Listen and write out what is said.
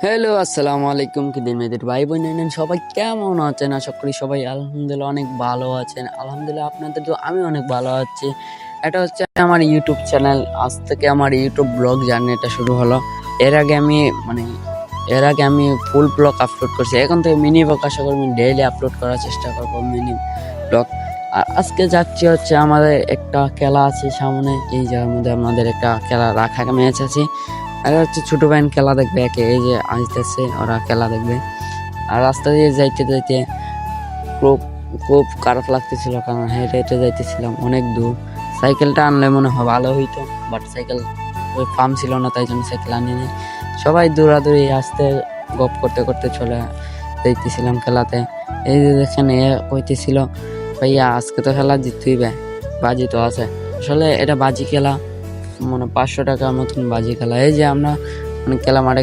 Hello, আসসালামু আলাইকুম। কি দিন মেয়েদের ভাই বোন সবাই কেমন আছেন? আশা করি সবাই আলহামদুলিল্লাহ অনেক ভালো আছেন। আলহামদুলিল্লাহ আপনাদের তো আমি অনেক ভালো আছি। এটা হচ্ছে আমার ইউটিউব চ্যানেল। আজ থেকে আমার ইউটিউব ব্লগ জার্নিটা শুরু হলো। এর আগে আমি মানে এর আগে আমি ফুল ব্লগ আপলোড করছি। এখন থেকে মিনি ব্লগ আশা করি আমি ডেইলি আপলোড করার চেষ্টা করবো, মিনি ব্লগ। আর আজকে যাচ্ছি হচ্ছে আমাদের একটা খেলা আছে সামনে, এই জায়গার মধ্যে আমাদের একটা খেলা রাখা ম্যাচ আছে। আর হচ্ছে ছোট ভাই খেলা দেখবে, একে এই যে আসতেছে ওরা খেলা দেখবে। আর রাস্তা দিয়ে যাইতে যাইতে খুব খুব খারাপ লাগতেছিল, কারণ হেঁটে হেঁটে যাইতেছিলাম অনেক দূর। সাইকেলটা আনলে মনে হয় ভালো হইতো, বাট সাইকেল ওই পাম্প ছিল না, তাই জন্য সাইকেল আনিনি। সবাই দৌড়াদৌড়ি আসতে গপ করতে করতে চলে যাইতেছিলাম খেলাতে। এই যে দেখেন এ কইতেছিল, ভাইয়া আজকে তো খেলা জিততেই বে, বাজি তো আছে। আসলে এটা বাজি খেলা, মানে 500 টাকার মতন বাজি খেলা। এই যে আমরা মানে খেলা মাঠে